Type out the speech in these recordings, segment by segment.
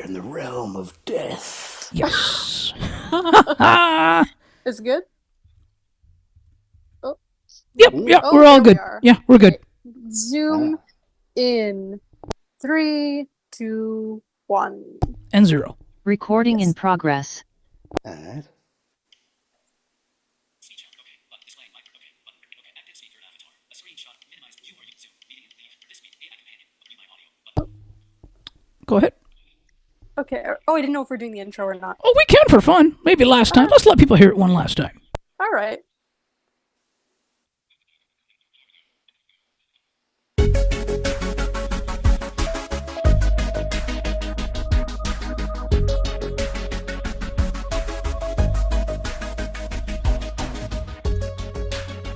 in the realm of death. Yes. Is it good? Oh, Yep, Ooh. yeah, oh, we're all there we good. are. Yeah, we're good. Okay. Zoom Ah. in. 3, 2, 1. And 0. Recording in Yes. progress. All right. Go ahead. Okay. Oh, I didn't know if we're doing the intro or not. Oh, we can for fun. Maybe last time. Let's let people hear it one last time. All right.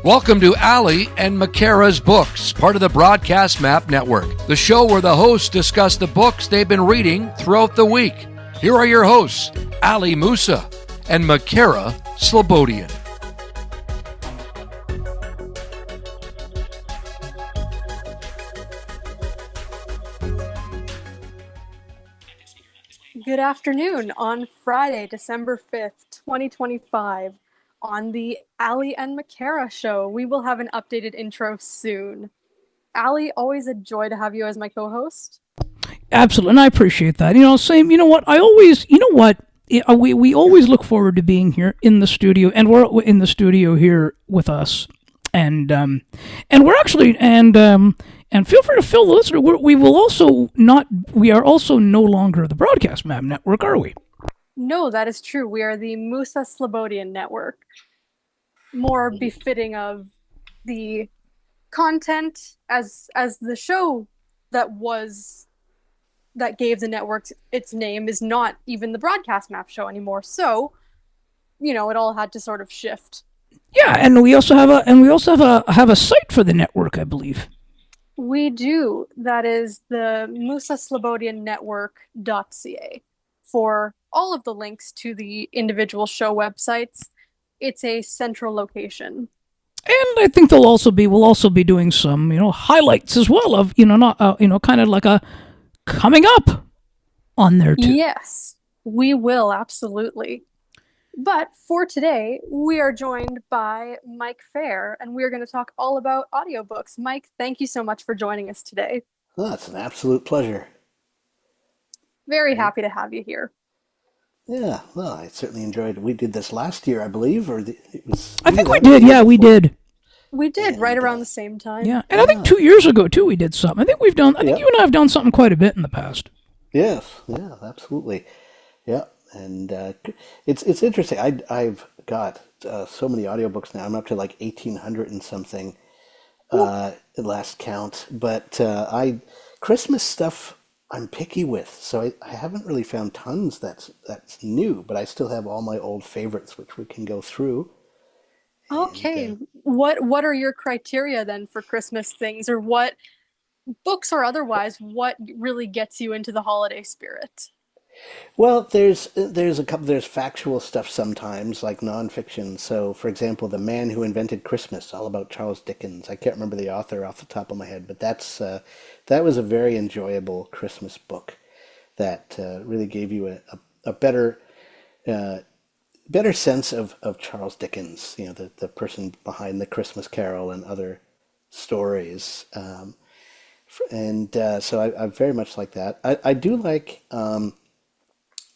Welcome to Ali and Makara's Books, part of the Broadcast Map Network, the show where the hosts discuss the books they've been reading throughout the week. Here are your hosts, Ali Musa and Makara Slobodian. Good afternoon on Friday, December 5th, 2025. On the Ali and Makara show, we will have an updated intro soon. Ali, always a joy to have you as my co-host. Absolutely, and I appreciate that. Same. You know what? We always look forward to being here in the studio, and we're in the studio here with us, and we're actually and feel free to fill the listener. We are also no longer the Broadcast Map Network, are we? No, that is true. We are the Musa Slobodian Network. More befitting of the content as the show that gave the network its name is not even the Broadcast Map show anymore. So, it all had to sort of shift. Yeah, and we also have a site for the network, I believe. We do. That is the Musa Slobodian Network.ca for all of the links to the individual show websites. It's a central location. And I think we'll also be doing some, highlights as well of, not, kind of like a coming up on there too. Yes, we will, absolutely. But for today, we are joined by Mike Feir, and we are going to talk all about audiobooks. Mike, thank you so much for joining us today. Oh, it's an absolute pleasure. Very happy to have you here. Yeah, well, I certainly enjoyed it. We did this last year, I believe, it was. I think we did. Yeah, we did. We did, right And, around the same time. Yeah, and I think 2 years ago too we did something. I think you and I have done something quite a bit in the past. Yes, yeah, absolutely. Yeah, and it's interesting. I've got so many audiobooks now. I'm up to like 1,800 and something last count. But I Christmas stuff I'm picky with, so I haven't really found tons that's new. But I still have all my old favorites, which we can go through. And Okay, what are your criteria then for Christmas things, or what books or otherwise, what really gets you into the holiday spirit? well, there's factual stuff sometimes, like nonfiction. So, for example, The Man Who Invented Christmas, all about Charles Dickens. I can't remember the author off the top of my head, but that was a very enjoyable Christmas book that really gave you a uh, better sense of Charles Dickens, the person behind The Christmas Carol and other stories. And so I very much like that. I do like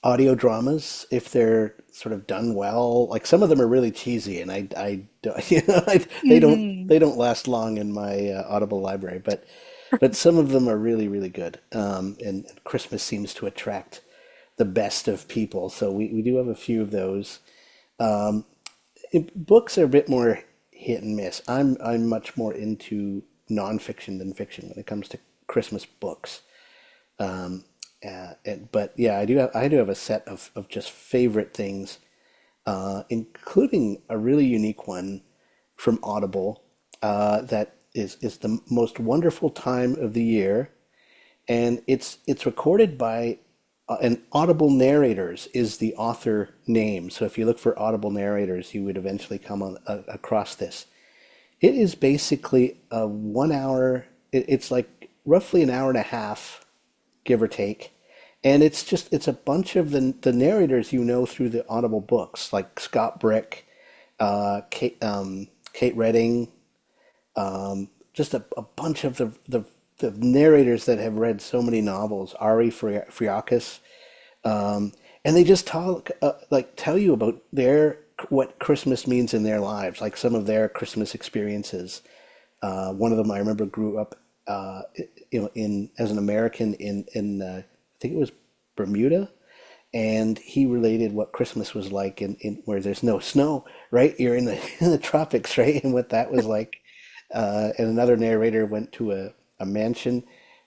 audio dramas if they're sort of done well. Like some of them are really cheesy, and I don't, Hmm. they don't last long in my Audible library. But some of them are really really good. And Christmas seems to attract the best of people, so we do have a few of those. Books are a bit more hit and miss. I'm much more into nonfiction than fiction when it comes to Christmas books. But yeah, I do have a set of just favorite things, including a really unique one from Audible that is the most wonderful time of the year, and it's recorded by and Audible Narrators is the author name. So if you look for Audible Narrators, you would eventually come across this. It is basically a 1 hour. It's like roughly an hour and a half, give or take, And it's a bunch of the narrators you know through the Audible books, like Scott Brick, Kate Redding, just a bunch of the narrators that have read so many novels, Ari Friakis, and they just talk tell you about their what Christmas means in their lives, like some of their Christmas experiences. One of them I remember grew up, in as an American in I think it was Bermuda, and he related what Christmas was like in where there's no snow, right? You're in the in the tropics, right? And what that was like. And another narrator went to a mansion.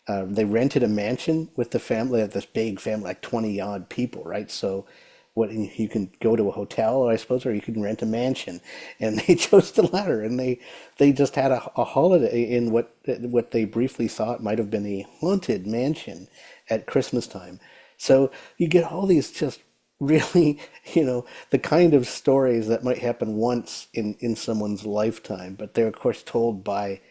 They rented a mansion with the family, this big family, like 20 odd people, right? So what you can go to a hotel, I suppose, or you can rent a mansion. And they chose the latter, and they just had a holiday in what they briefly thought might have been a haunted mansion at Christmas time. So you get all these just really, the kind of stories that might happen once in someone's lifetime, but they're of course told by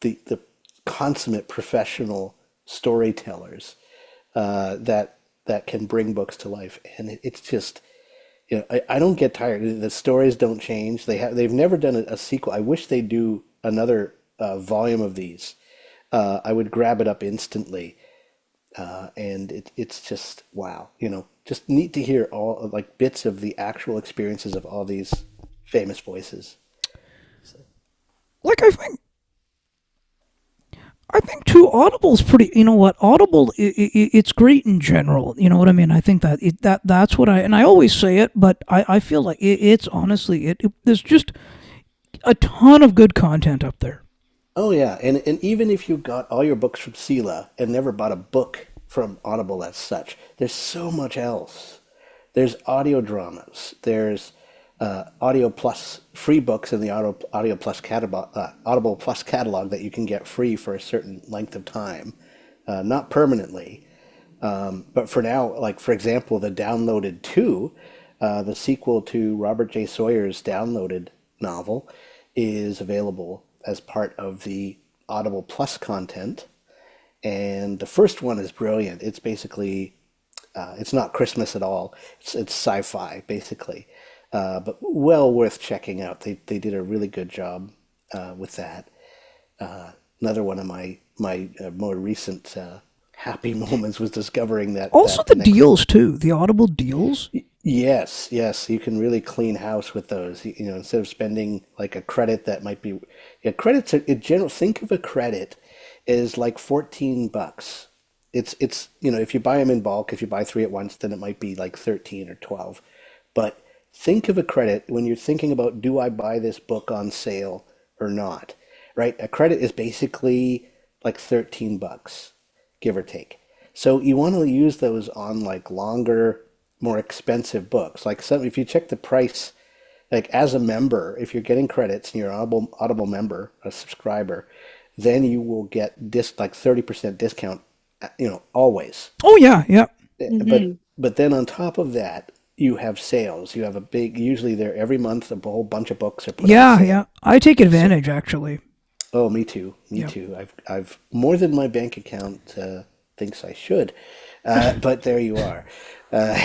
the consummate professional storytellers that can bring books to life, and it's just I don't get tired. The stories don't change. They've never done a sequel. I wish they'd do another volume of these. I would grab it up instantly, and it's just wow. Just neat to hear all like bits of the actual experiences of all these famous voices. Like I think too, Audible's pretty. You know what? Audible, it's great in general. You know what I mean? I think that's what and I always say it, but I feel like it's honestly there's just a ton of good content up there. Oh yeah, and even if you got all your books from Sela and never bought a book from Audible as such, there's so much else. There's audio dramas. There's Audio Plus free books in the Audio Plus catalog, Audible Plus catalog that you can get free for a certain length of time, not permanently, but for now. Like for example, the Downloaded 2, the sequel to Robert J. Sawyer's Downloaded novel, is available as part of the Audible Plus content. And the first one is brilliant. It's basically, it's not Christmas at all. It's sci-fi basically, but well worth checking out. They did a really good job with that. Another one of my more recent happy moments was discovering that Also, the the deals too, the Audible deals. Yes, yes, you can really clean house with those. Instead of spending like a credit that might be, yeah, credits are, in general, think of a credit as like $14. It's if you buy them in bulk, if you buy three at once, then it might be like 13 or 12. But think of a credit when you're thinking about, do I buy this book on sale or not? Right? A credit is basically like $13, give or take. So you want to use those on like longer, more expensive books. Like if you check the price, like as a member, if you're getting credits and you're an Audible member, a subscriber, then you will get like 30% discount, always. Oh yeah, yeah, But then on top of that, you have sales. You have usually there every month a whole bunch of books are put on yeah, sale. yeah. I take advantage actually. Oh, me too. Me Yeah. too. I've more than my bank account thinks I should, but there you are. Uh,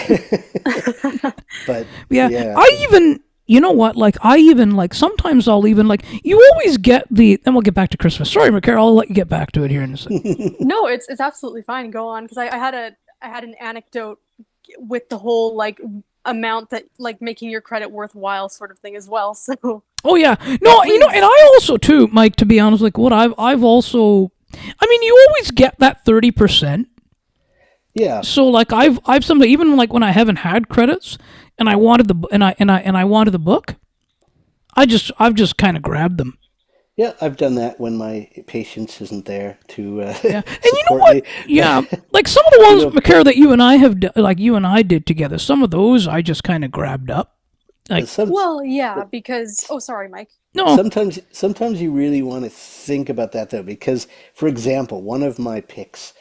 but Yeah, yeah, I even, you know what? Like, I even like sometimes I'll even like you always get the. And we'll get back to Christmas. Sorry, McCarroll, I'll let you get back to it here in a second. No, it's absolutely fine. Go on, because I had an anecdote with the whole like amount that like making your credit worthwhile sort of thing as well. So Oh yeah, yeah, no, please. and I also too, Mike. To be honest, like what I've also, I mean, you always get that 30%. yeah, So like I've sometimes even like when I haven't had credits and I wanted I wanted the book, I've just kind of grabbed them. yeah. I've done that when my patience isn't there to Yeah, and you know support what? me. Yeah, like some of the ones, You know, McCara, that you and I like you and I did together. Some of those I just kind of grabbed up. Like some Well, yeah, because oh, sorry, Mike. no, sometimes you really want to think about that though, because for example, one of my picks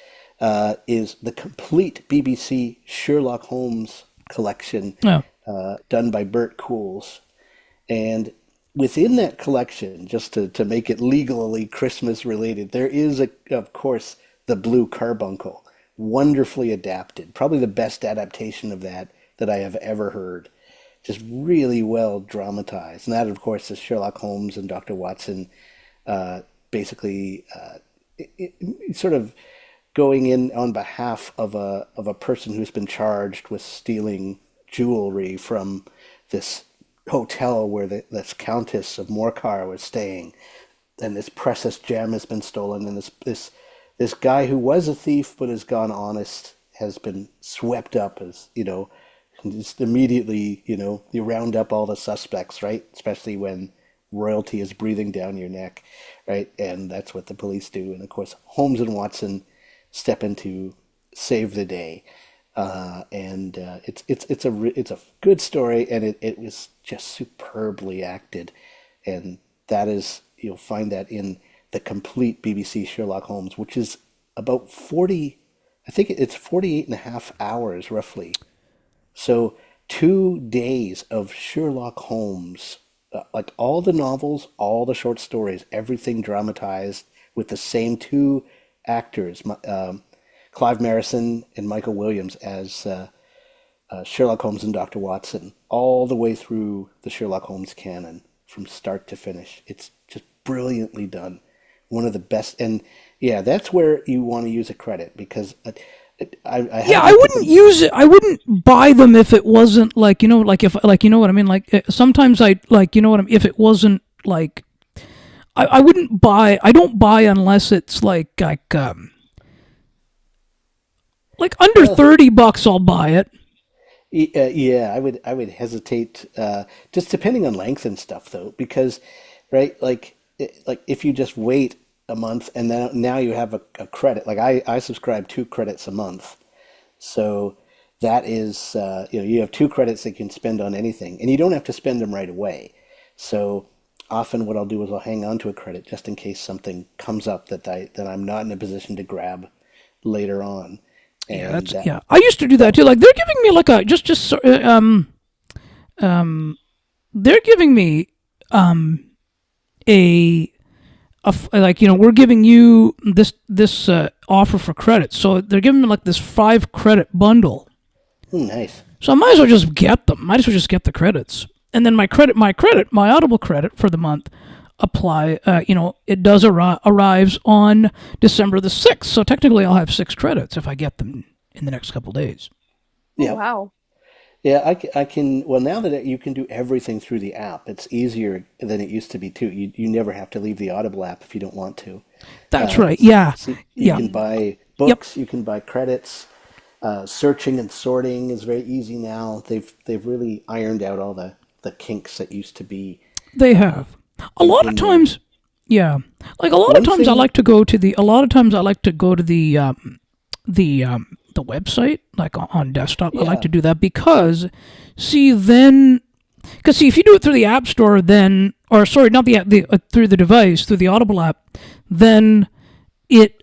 is the complete BBC Sherlock Holmes collection, no. done by Bert Coules. And within that collection, just to make it legally Christmas related, there is, of course, the Blue Carbuncle, wonderfully adapted. Probably the best adaptation of that I have ever heard. Just really well dramatized. And that, of course, is Sherlock Holmes and Dr. Watson basically sort of going in on behalf of a person who's been charged with stealing jewelry from this hotel where this Countess of Morcar was staying, and this precious gem has been stolen, and this guy who was a thief but has gone honest has been swept up as, and just immediately, you round up all the suspects, right? Especially when royalty is breathing down your neck, right? And that's what the police do. And of course, Holmes and Watson step in to save the day. And it's a good story, and it was just superbly acted. And that is, you'll find that in the complete BBC Sherlock Holmes, which is about 40, I think it's 48 and a half hours roughly. So 2 days of Sherlock Holmes, like all the novels, all the short stories, everything dramatized with the same two actors, Clive Merrison and Michael Williams as Sherlock Holmes and Dr. Watson, all the way through the Sherlock Holmes canon from start to finish. It's just brilliantly done. One of the best. And yeah, that's where you want to use a credit, because I wouldn't use it. I wouldn't buy them if it wasn't like, if you know what I mean. Like sometimes I like, you know what I mean. If it wasn't like, I wouldn't buy. I don't buy unless it's like under $30. I'll buy it. Yeah, I would hesitate, just depending on length and stuff though, because right, like if you just wait a month and then now you have a credit. Like I subscribe 2 credits a month, so that is you have 2 credits that you can spend on anything, and you don't have to spend them right away. So often what I'll do is I'll hang on to a credit just in case something comes up that I'm not in a position to grab later on. And Yeah, I used to do that too. Like they're giving me like a they're giving me we're giving you this offer for credit. So they're giving me like this 5 credit bundle. Nice. So I might as well just get them. Might as well just get the credits. And then my Audible credit for the month it does arrives on December the 6th. So technically I'll have 6 credits if I get them in the next couple days. Yeah. Oh, wow. Yeah, I can. Well, now that you can do everything through the app, it's easier than it used to be too. You never have to leave the Audible app if you don't want to. That's right. Yeah. So you can buy books. You can buy credits. Searching and sorting is very easy now. They've really ironed out all the kinks that used to be. They have. A lot of times, yeah. Like a lot of times, I like to go to the website, like on desktop. I like to do that because, if you do it through the App Store, through the device, through the Audible app, then it's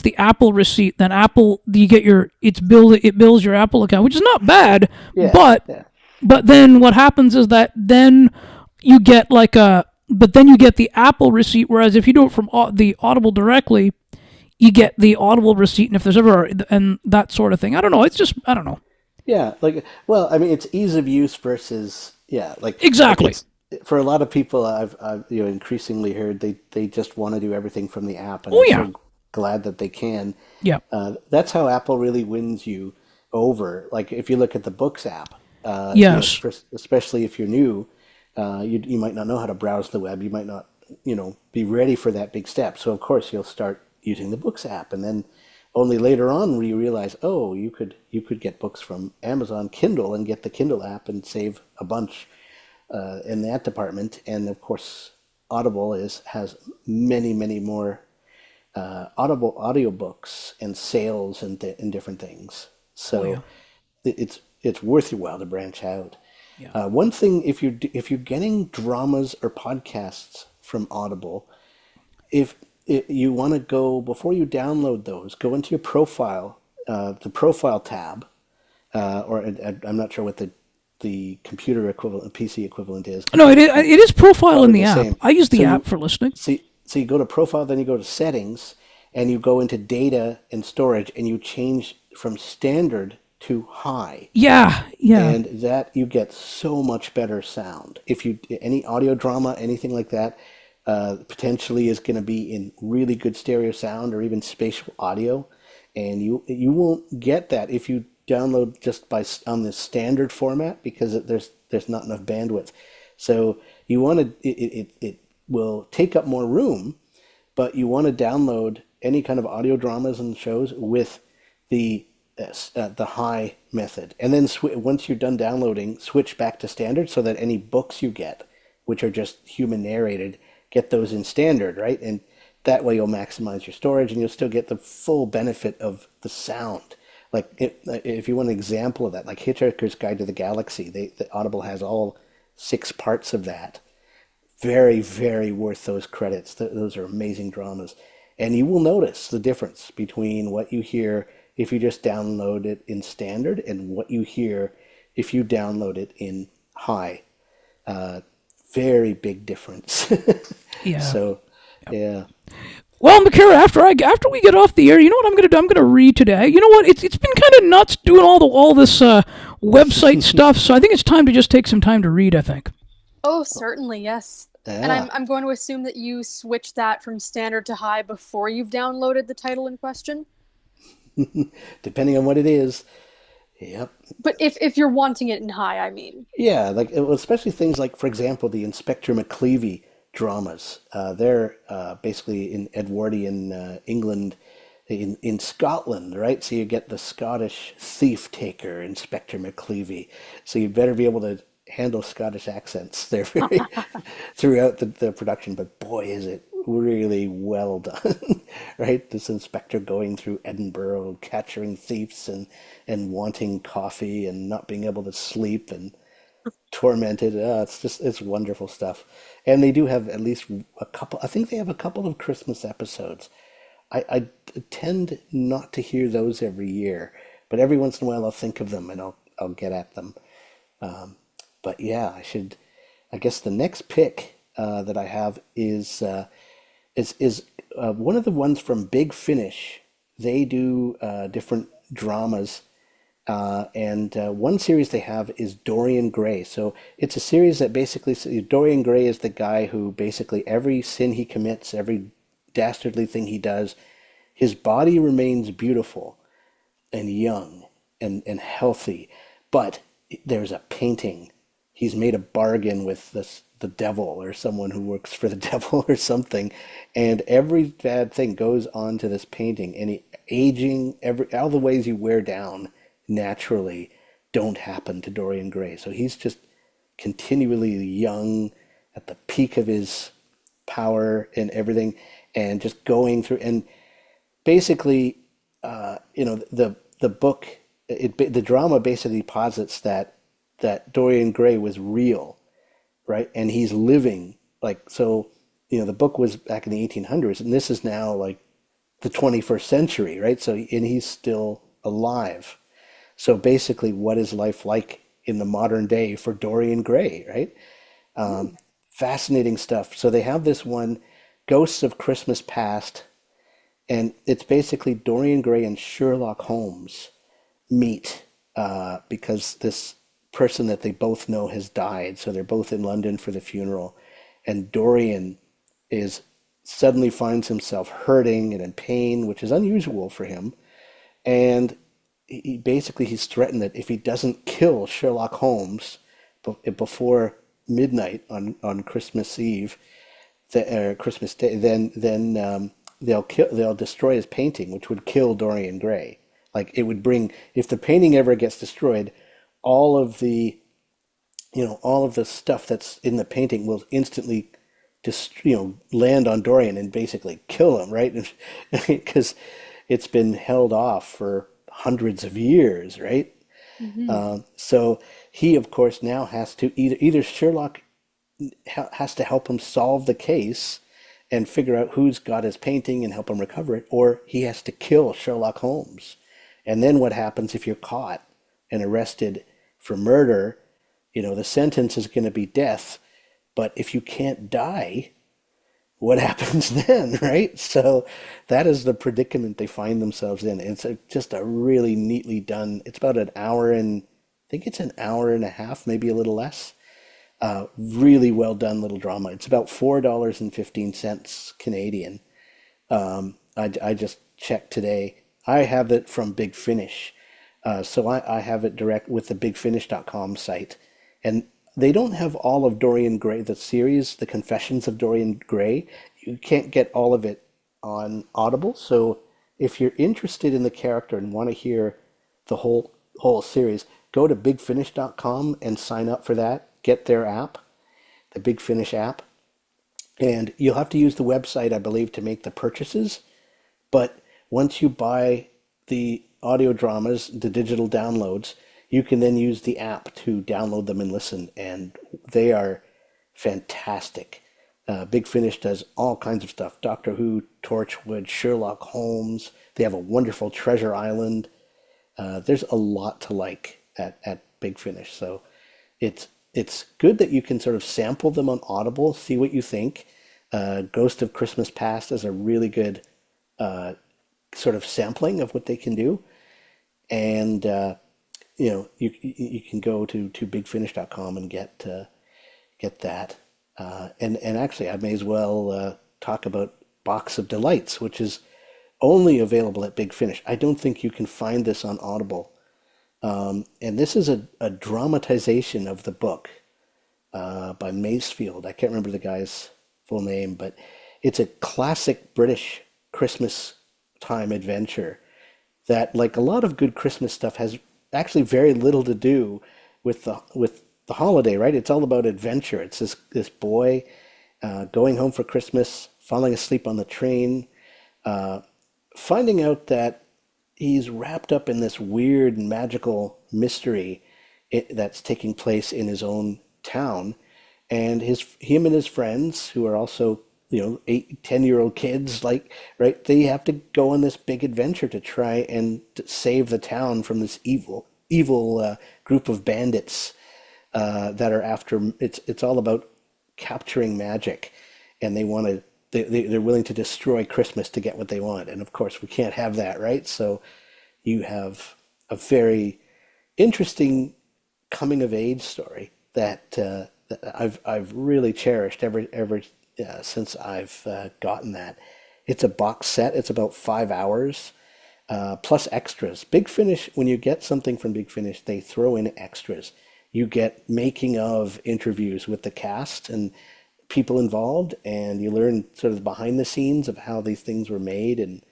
the Apple receipt. Then Apple, it bills your Apple account, which is not bad. Yeah, but then what happens is that then you get the Apple receipt. Whereas if you do it from the Audible directly, you get the Audible receipt, and if there's ever and that sort of thing. I don't know. It's just I don't know. Yeah, it's ease of use versus exactly. For a lot of people, I've increasingly heard they just want to do everything from the app, and I'm so glad that they can. Yeah, that's how Apple really wins you over. Like if you look at the Books app, yes, especially if you're new, you might not know how to browse the web. You might not be ready for that big step. So of course you'll start using the Books app, and then only later on will you realize, oh, you could get books from Amazon Kindle and get the Kindle app and save a bunch in that department. And of course, Audible has many more Audible audiobooks and sales and different things. So it's worth your while to branch out. Yeah. One thing, if you're getting dramas or podcasts from Audible, if you want to go, before you download those, go into your profile, the profile tab, or I'm not sure what the computer equivalent, PC equivalent is. No, it is profile in the app. Same. I use the app for listening. So you go to profile, then you go to settings, and you go into data and storage, and you change from standard to high, Yeah, yeah. and that you get so much better sound. If you any audio drama, anything like that, potentially is going to be in really good stereo sound or even spatial audio, and you won't get that if you download just by on the standard format because there's not enough bandwidth. So you want to it will take up more room, but you want to download any kind of audio dramas and shows with the the high method, and then once you're done downloading, switch back to standard so that any books you get, which are just human narrated, get those in standard, right? And that way you'll maximize your storage, and you'll still get the full benefit of the sound. Like if you want an example of that, like Hitchhiker's Guide to the Galaxy, the Audible has all 6 parts of that. Very, very worth those credits. Those are amazing dramas. And you will notice the difference between what you hear if you just download it in standard and what you hear if you download it in high. Very big difference. Yeah. So, yeah. Well, Makara, after we get off the air, you know what I'm going to do? I'm going to read today. You know what? It's been kind of nuts doing all this website stuff. So I think it's time to just take some time to read. I think. Oh, certainly, yes. And Yeah. I'm going to assume that you switched that from standard to high before you've downloaded the title in question. Depending on what it is. Yep. But if you're wanting it in high, I mean. Yeah, like especially things like, for example, the Inspector McCleavey dramas. They're basically in Edwardian England, in Scotland, right? So you get the Scottish thief taker, Inspector McCleavey. So you better be able to handle Scottish accents. They're very throughout the production, but boy, is it really well done, right? This inspector going through Edinburgh, capturing thieves and wanting coffee and not being able to sleep and tormented. It's wonderful stuff. And they do have at least a couple, I think they have a couple of Christmas episodes. I tend not to hear those every year, but every once in a while I'll think of them and I'll get at them. But yeah, I guess the next pick that I have is one of the ones from Big Finish. They do different dramas, and one series they have is Dorian Gray. So it's a series that basically Dorian Gray is the guy who basically every sin he commits, every dastardly thing he does, his body remains beautiful and young and healthy, but there's a painting. He's made a bargain with the devil or someone who works for the devil or something, and every bad thing goes on to this painting. And aging, all the ways you wear down naturally don't happen to Dorian Gray. So he's just continually young, at the peak of his power and everything, and just going through. And basically, the book, the drama basically posits that Dorian Gray was real, right? And he's living like so. The book was back in the 1800s, and this is now like the 21st century, right? So, and he's still alive. So basically, what is life like in the modern day for Dorian Gray, right? Fascinating stuff. So they have this one, Ghosts of Christmas Past, and it's basically Dorian Gray and Sherlock Holmes meet because this person that they both know has died. So they're both in London for the funeral, and Dorian is suddenly finds himself hurting and in pain, which is unusual for him. And he's threatened that if he doesn't kill Sherlock Holmes before midnight on Christmas Eve, Christmas Day, then they'll destroy his painting, which would kill Dorian Gray. Like it would bring, if the painting ever gets destroyed, all of the stuff that's in the painting will instantly just land on Dorian and basically kill him, right? Because it's been held off for hundreds of years, right? So he, of course, now has to either Sherlock has to help him solve the case and figure out who's got his painting and help him recover it, or he has to kill Sherlock Holmes. And then what happens if you're caught and arrested for murder? The sentence is going to be death. But if you can't die, what happens then, right? So that is the predicament they find themselves in. Just a really neatly done. It's about an hour and I think it's an hour and a half, maybe a little less. Really well done little drama. It's about $4.15 Canadian. I just checked today. I have it from Big Finish. So I have it direct with the bigfinish.com site. And they don't have all of Dorian Gray, the series, The Confessions of Dorian Gray. You can't get all of it on Audible. So if you're interested in the character and want to hear the whole series, go to bigfinish.com and sign up for that. Get their app, the Big Finish app. And you'll have to use the website, I believe, to make the purchases. But once you buy the audio dramas, the digital downloads, you can then use the app to download them and listen, and they are fantastic. Big Finish does all kinds of stuff. Doctor Who, Torchwood, Sherlock Holmes. They have a wonderful Treasure Island. There's a lot to like at Big Finish. So it's good that you can sort of sample them on Audible, see what you think. Ghost of Christmas Past is a really good sort of sampling of what they can do. And you can go to bigfinish.com and get that. And actually, I may as well talk about Box of Delights, which is only available at Big Finish. I don't think you can find this on Audible. And this is a dramatization of the book by Masefield. I can't remember the guy's full name, but it's a classic British Christmas time adventure that, like a lot of good Christmas stuff, has actually very little to do with the holiday, right? It's all about adventure. It's this boy going home for Christmas, falling asleep on the train, finding out that he's wrapped up in this weird magical mystery that's taking place in his own town, and him and his friends, who are also 8, 10-year-old kids, like, right, they have to go on this big adventure to try and to save the town from this evil group of bandits that are after. It's all about capturing magic, and they're willing to destroy Christmas to get what they want. And of course, we can't have that, right? So you have a very interesting coming of age story that I've really cherished ever since I've gotten that. It's a box set. It's about 5 hours plus extras. Big Finish, when you get something from Big Finish, they throw in extras. You get making of interviews with the cast and people involved, and you learn sort of behind the scenes of how these things were made and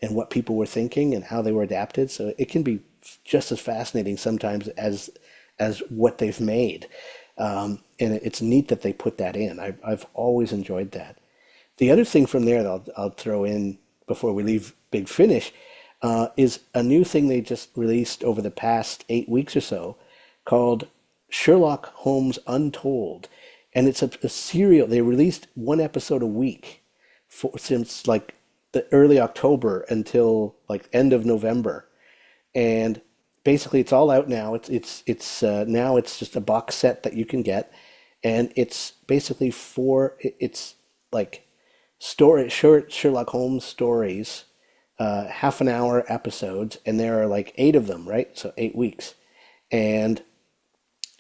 what people were thinking and how they were adapted. So it can be just as fascinating sometimes as what they've made. And it's neat that they put that in. I've always enjoyed that. The other thing from there that I'll throw in before we leave Big Finish is a new thing they just released over the past 8 weeks or so called Sherlock Holmes Untold. And it's a serial. They released one episode a week since like the early October until like end of November. And basically it's all out now. It's now it's just a box set that you can get, and it's basically it's like short Sherlock Holmes stories, half an hour episodes, and there are like 8 of them, right? So 8 weeks, and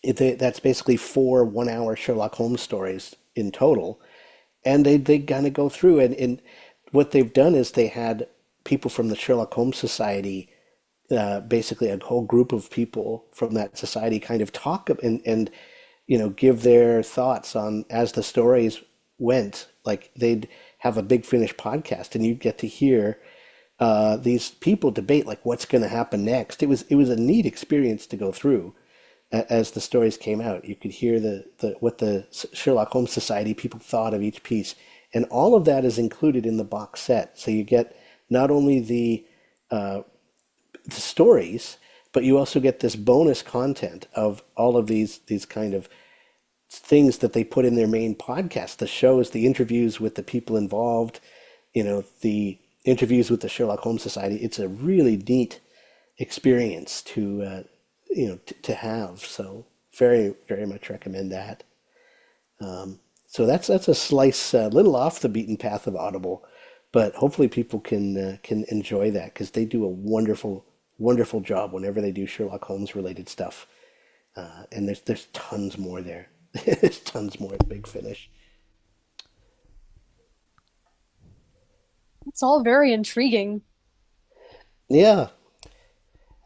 that's basically 4 1-hour Sherlock Holmes stories in total, and they kind of go through, and what they've done is they had people from the Sherlock Holmes Society, basically a whole group of people from that society, kind of talk and give their thoughts on as the stories went. Like they'd have a Big Finish podcast, and you'd get to hear these people debate like what's going to happen next. It was a neat experience to go through as the stories came out. You could hear what the Sherlock Holmes Society people thought of each piece, and all of that is included in the box set. So you get not only the stories, but you also get this bonus content of all of these kind of things that they put in their main podcast, the shows, the interviews with the people involved, the interviews with the Sherlock Holmes Society. It's a really neat experience to to have. So very, very much recommend that. So that's a slice a little off the beaten path of Audible, but hopefully people can enjoy that because they do a wonderful job whenever they do Sherlock Holmes related stuff. And there's tons more there. There's tons more at Big Finish. It's all very intriguing. Yeah,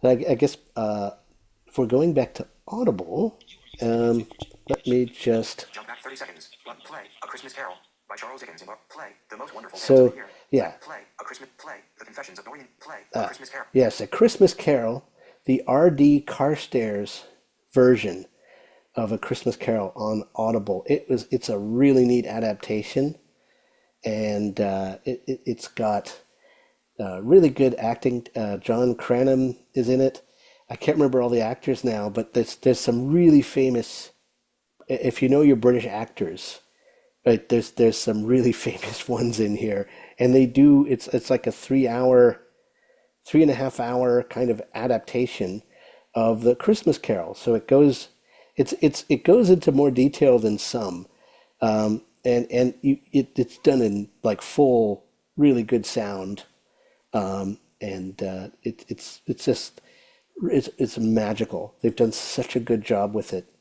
I guess if we're going back to Audible, um, let me just. Jump back 30 seconds. Play A Christmas Carol by Charles Dickens. Play The Most Wonderful Tales of So the Year. yeah, Play A Christmas. Play The Confessions of Dorian. Play A Christmas Carol. yes, A Christmas Carol, the R.D. Carstairs version of A Christmas Carol on Audible. It's a really neat adaptation, and it's got really good acting. John Cranham is in it. I can't remember all the actors now, but there's some really famous. If you know your British actors, right? There's some really famous ones in here, and they do. It's like a 3 hour, 3.5 hour kind of adaptation of the Christmas Carol. So it goes into more detail than some, and it's done in like full, really good sound, and it's just it's magical. They've done such a good job with it.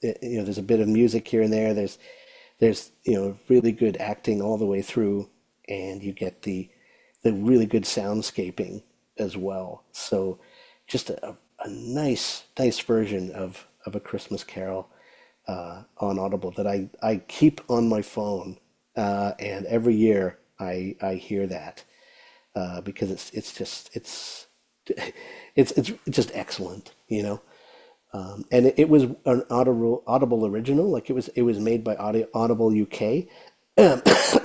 There's a bit of music here and there. There's really good acting all the way through, and you get the really good soundscaping as well. So just a nice version of A Christmas Carol on Audible that I keep on my phone, and every year I hear that because it's just excellent. And it was an Audible original, like it was made by Audible UK.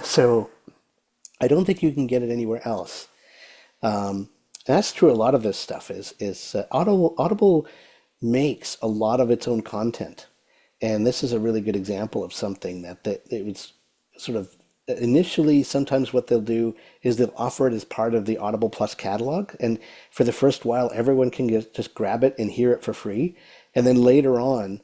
So I don't think you can get it anywhere else. That's true. A lot of this stuff is Audible makes a lot of its own content, and this is a really good example of something that it was sort of initially. Sometimes what they'll do is they'll offer it as part of the Audible Plus catalog, and for the first while, everyone can just grab it and hear it for free, and then later on,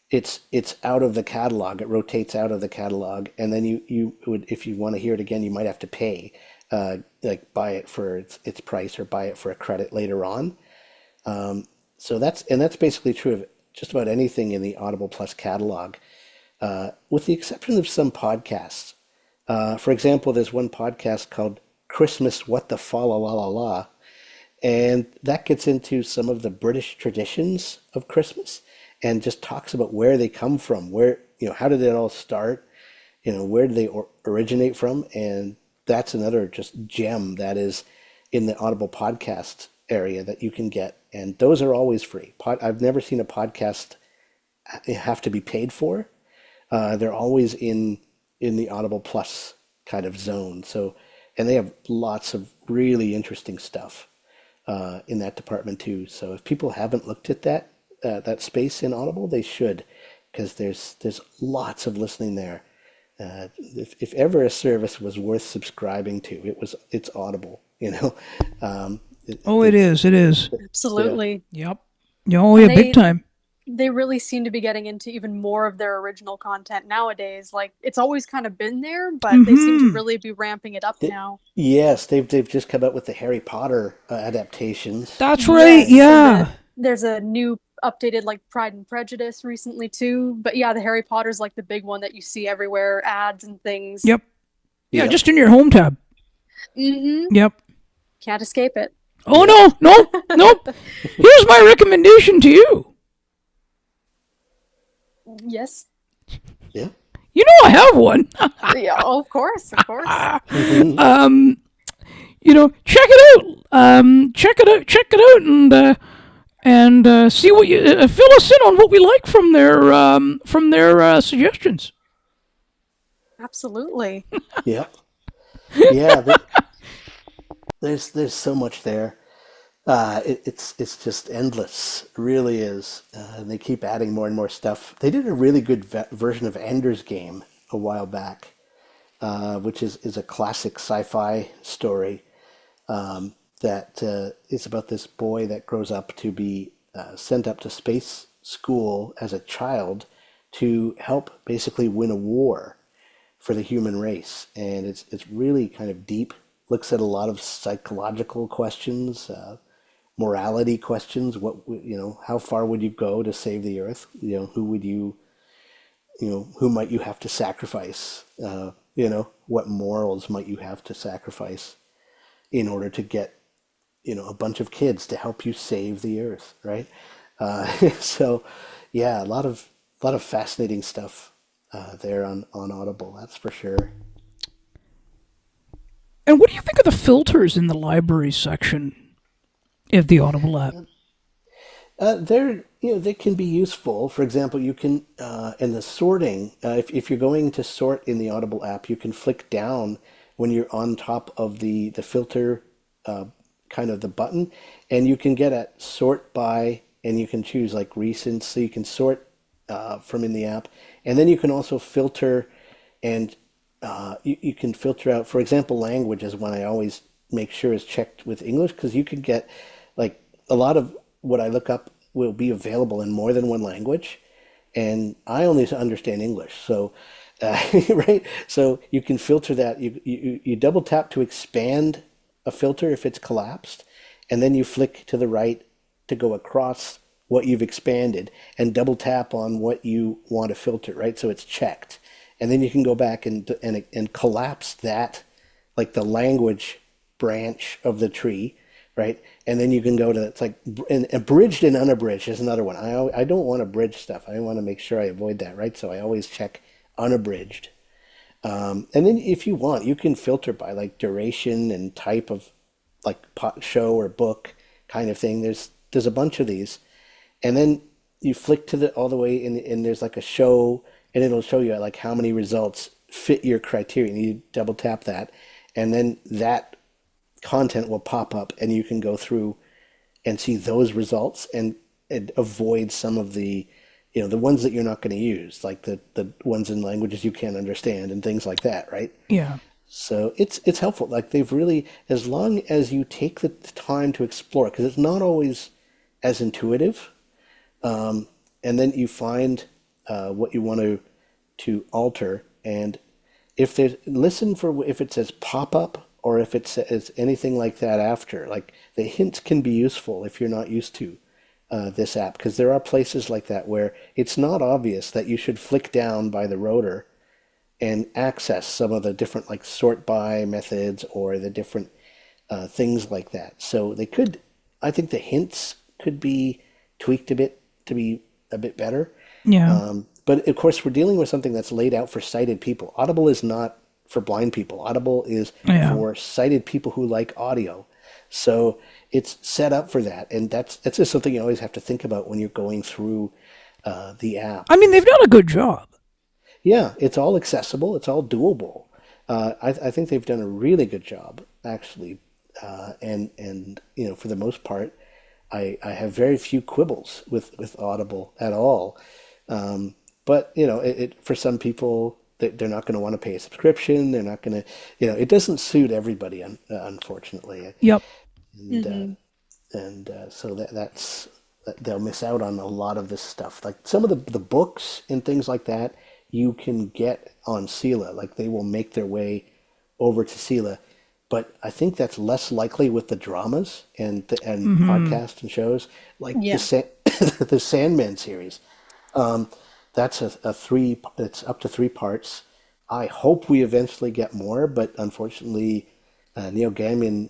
it's out of the catalog. It rotates out of the catalog, and then you would, if you want to hear it again, you might have to pay, like buy it for its price or buy it for a credit later on. So that's basically true of just about anything in the Audible Plus catalog, with the exception of some podcasts. For example, there's one podcast called Christmas What the Fa La La La La, and that gets into some of the British traditions of Christmas and just talks about where they come from, how did it all start, where did they originate from, and that's another just gem that is in the Audible podcast area that you can get, and those are always free. I've never seen a podcast have to be paid for. They're always in the Audible Plus kind of zone. So, and they have lots of really interesting stuff in that department too. So if people haven't looked at that space in Audible, they should, because there's lots of listening there. If ever a service was worth subscribing to, it's Audible. Oh, it is. It is. Yeah. Absolutely. Yep. Oh, yeah, And big time. they really seem to be getting into even more of their original content nowadays. Like it's always kind of been there, but they seem to really be ramping it up now. Yes, they've just come out with the Harry Potter adaptations. That's right. Yes, Yeah. there's a new updated like Pride and Prejudice recently too. But yeah, the Harry Potter's like the big one that you see everywhere, ads and things. Yep. Yeah, Yep. just in your home tab. Mm-hmm. Yep. Can't escape it. Oh, no. Here's my recommendation to you. Yes. Yeah. You know I have one. Yeah, of course, of course. Check it out. Check it out, and see what you fill us in on what we like from their suggestions. Absolutely. Yeah. Yeah. There's so much there. It's just endless. It really is. And they keep adding more and more stuff. They did a really good version of Ender's Game a while back, which is a classic sci-fi story, that is about this boy that grows up to be sent up to space school as a child to help basically win a war for the human race, and it's really kind of deep. Looks at a lot of psychological questions, morality questions. How far would you go to save the Earth? Who would who might you have to sacrifice? What morals might you have to sacrifice in order to get a bunch of kids to help you save the Earth, right? So, yeah, a lot of fascinating stuff there on Audible. That's for sure. And what do you think of the filters in the library section of the Audible app? They can be useful. For example, you can in the sorting. If you're going to sort in the Audible app, you can flick down when you're on top of the filter, kind of the button, and you can get at sort by, and you can choose like recent, so you can sort from in the app, and then you can also filter, and you can filter out. For example, language is one I always make sure is checked with English, because you could get like a lot of what I look up will be available in more than one language, and I only understand English, so right. So you can filter that. You double tap to expand a filter if it's collapsed, and then you flick to the right to go across what you've expanded, and double tap on what you want to filter, right? So it's checked, and then you can go back and collapse that, like the language branch of the tree, right? And then you can go to, it's like, and abridged and unabridged is another one. I don't want abridged stuff. I want to make sure I avoid that, right? So I always check unabridged. And then if you want, you can filter by like duration and type of like show or book kind of thing. There's a bunch of these, and then you flick to the all the way in, and there's like a show, and it'll show you like how many results fit your criterion. You double tap that, and then that content will pop up, and you can go through and see those results and avoid some of the the ones that you're not going to use, like the ones in languages you can't understand and things like that, right? Yeah. So it's helpful. Like they've really, as long as you take the time to explore, because it's not always as intuitive, and then you find what you want to alter, and if there's listen for if it says pop up or if it says anything like that after, like the hints can be useful if you're not used to this app, because there are places like that where it's not obvious that you should flick down by the rotor and access some of the different like sort by methods or the different things like that. So I think the hints could be tweaked a bit to be a bit better. Yeah. But of course, we're dealing with something that's laid out for sighted people. Audible is not for blind people. Audible is for sighted people who like audio. So it's set up for that, and that's just something you always have to think about when you're going through the app. I mean, they've done a good job. Yeah, it's all accessible. It's all doable. I think they've done a really good job, actually, and for the most part, I have very few quibbles with Audible at all. But for some people, they're not going to want to pay a subscription. They're not going to, it doesn't suit everybody, unfortunately. Yep. And so that's they'll miss out on a lot of this stuff. Like some of the books and things like that, you can get on Sela. Like they will make their way over to Sela. But I think that's less likely with the dramas and podcasts and shows like the Sandman series. That's it's up to 3 parts. I hope we eventually get more, but unfortunately, Neil Gaiman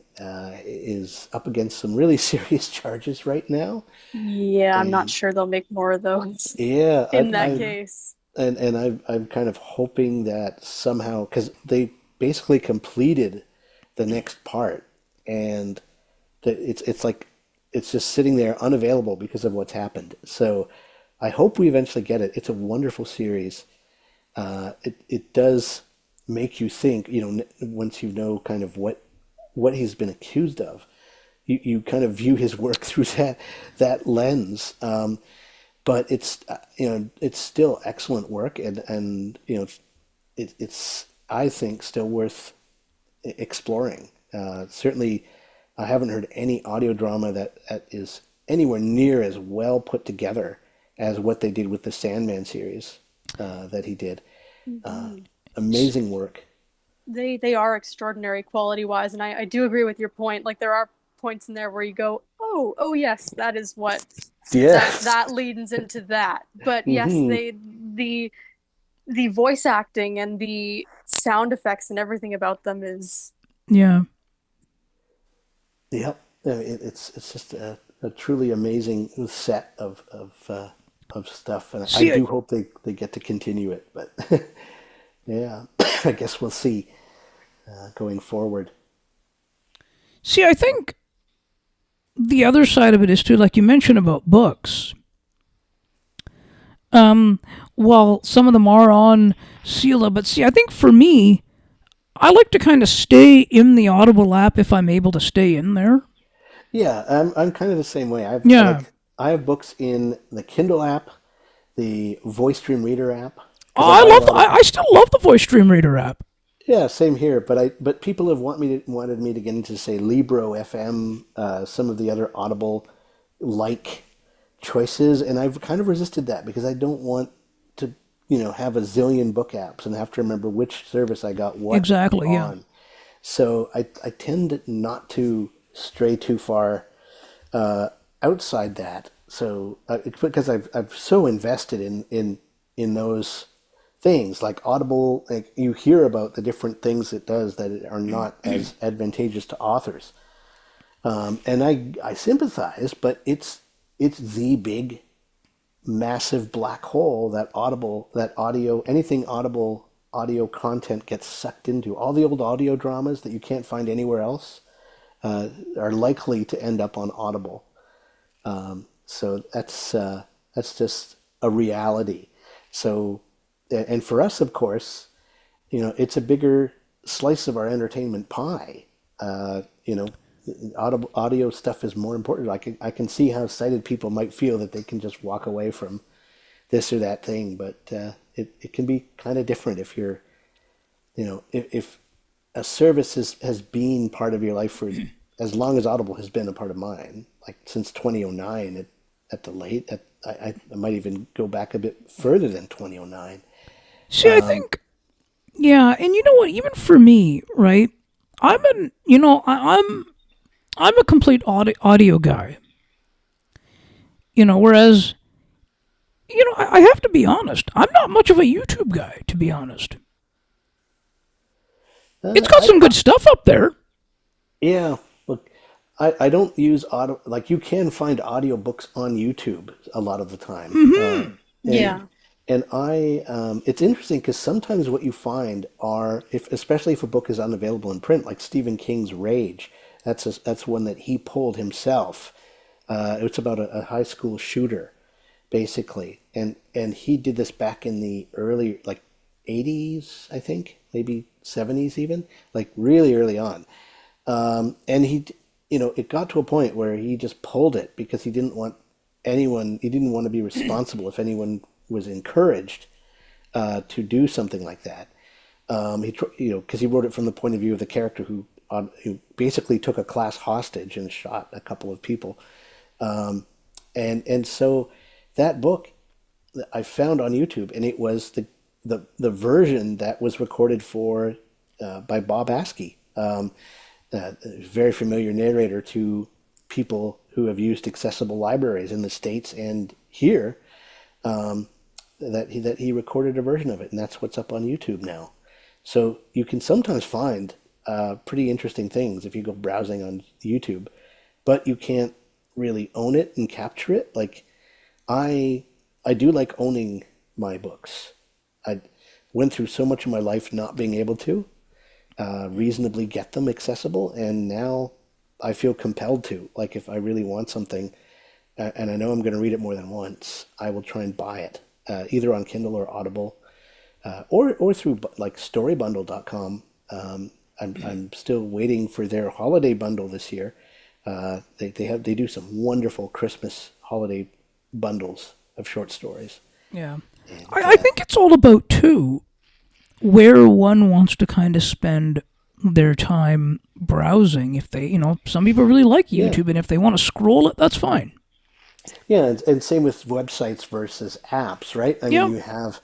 is up against some really serious charges right now. Yeah, I'm not sure they'll make more of those. Yeah, in that case. And I'm kind of hoping that somehow, because they basically completed the next part, and it's like it's just sitting there unavailable because of what's happened. So I hope we eventually get it. It's a wonderful series. It does make you think, once you know kind of what he's been accused of, you kind of view his work through that lens. But it's it's still excellent work, and it's I think still worth exploring. Certainly, I haven't heard any audio drama that is anywhere near as well put together as what they did with the Sandman series. that he did. Amazing work. They are extraordinary quality wise, and I do agree with your point. Like there are points in there where you go, oh yes, that is what Yes. that leads into that. But yes, Hmm. the voice acting and the sound effects and everything about them is Yeah. Yep. It's just a truly amazing set of stuff, and I See, do hope they get to continue it. But yeah, I guess we'll see going forward. I think the other side of it is too, like you mentioned about books. While some of them are on Sela, but see, I think for me, I like to kind of stay in the Audible app if I'm able to stay in there. Yeah, I'm kind of the same way. Yeah. I have books in the Kindle app, the Voice Dream Reader app, Oh, because I buy a lot of. I still love the Voice Stream Reader app. Yeah, same here. But people have wanted me to get into, say, Libro FM, some of the other Audible like choices, and I've kind of resisted that because I don't want to, have a zillion book apps and have to remember which service I got what Exactly, yeah. on. So I tend not to stray too far outside that. So because I've so invested in those things like Audible, like you hear about the different things it does that are not as advantageous to authors, and I sympathize, but it's the big massive black hole that anything Audible audio content gets sucked into. All the old audio dramas that you can't find anywhere else are likely to end up on Audible. So that's just a reality. So, and for us, of course, it's a bigger slice of our entertainment pie. Audio stuff is more important. I can see how sighted people might feel that they can just walk away from this or that thing, but it can be kind of different if you're, if a service has been part of your life for as long as Audible has been a part of mine, like since 2009 at the late. I might even go back a bit further than 2009. See, I think, yeah, and you know what? Even for me, right? I'm a complete audio guy. Whereas, I have to be honest. I'm not much of a YouTube guy, to be honest. It's got some good stuff up there. Yeah, look, I don't use audio, like you can find audiobooks on YouTube a lot of the time. yeah. And it's interesting because sometimes what you find are, especially if a book is unavailable in print, like Stephen King's Rage, that's one that he pulled himself. It's about a high school shooter, basically, and he did this back in the early like 80s, I think, maybe 70s even, like really early on. And it got to a point where he just pulled it because he didn't want to be responsible if anyone was encouraged to do something like that. Because he wrote it from the point of view of the character who basically took a class hostage and shot a couple of people. And so that book I found on YouTube, and it was the version that was recorded by Bob Askey, a very familiar narrator to people who have used accessible libraries in the States and here. That he recorded a version of it, and that's what's up on YouTube now. So you can sometimes find pretty interesting things if you go browsing on YouTube, but you can't really own it and capture it. Like I do like owning my books. I went through so much of my life not being able to reasonably get them accessible, and now I feel compelled to. Like if I really want something, and I know I'm going to read it more than once, I will try and buy it, either on Kindle or Audible, or through like storybundle.com. I'm still waiting for their holiday bundle this year. They do some wonderful Christmas holiday bundles of short stories. Yeah. I think it's all about, too, where one wants to kind of spend their time browsing. If they, some people really like YouTube, and if they want to scroll it, that's fine. Yeah, and same with websites versus apps, right? I mean, you have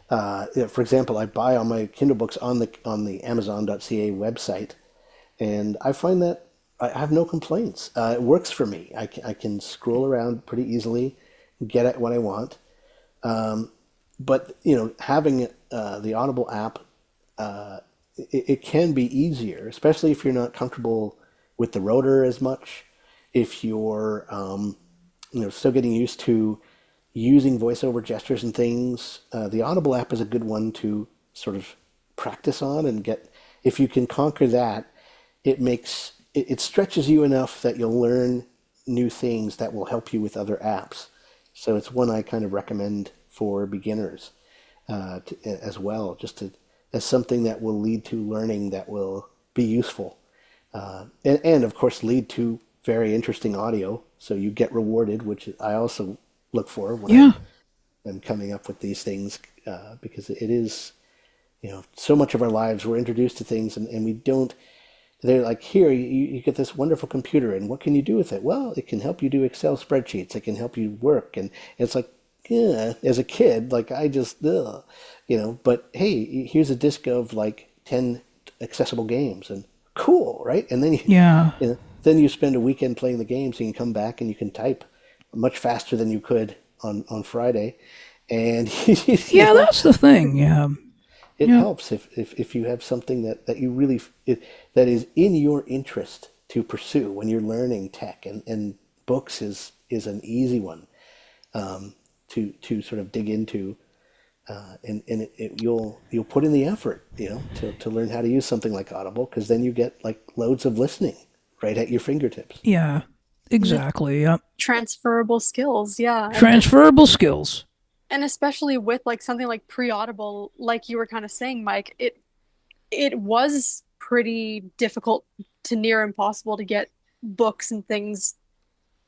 For example, I buy all my Kindle books on the Amazon.ca website, and I find that I have no complaints. It works for me. I can scroll around pretty easily, get at what I want. But having the Audible app, it can be easier, especially if you're not comfortable with the rotor as much. If you're still getting used to using voiceover gestures and things, the Audible app is a good one to sort of practice on and get. If you can conquer that, it stretches you enough that you'll learn new things that will help you with other apps. So it's one I kind of recommend for beginners as well, as something that will lead to learning that will be useful, and of course lead to very interesting audio. So you get rewarded, which I also look for when Yeah. I'm coming up with these things, because it is, so much of our lives we're introduced to things and we don't. They're like, here, you get this wonderful computer, and what can you do with it? Well, it can help you do Excel spreadsheets. It can help you work. And it's like, yeah, as a kid, like I just, ugh, but hey, here's a disc of like 10 accessible games, and cool, right? And then Yeah. then you spend a weekend playing the games, and you come back and you can type much faster than you could on Friday. And Yeah, that's the thing. Yeah. it Yeah. helps if you have something that you really that is in your interest to pursue when you're learning tech, and books is an easy one to sort of dig into, and you'll put in the effort, to learn how to use something like Audible, because then you get like loads of listening right at your fingertips. Yeah. Exactly. Yeah. Transferable skills, yeah. Transferable skills. And especially with like something like pre-Audible, like you were kind of saying, Mike, it was pretty difficult to near impossible to get books and things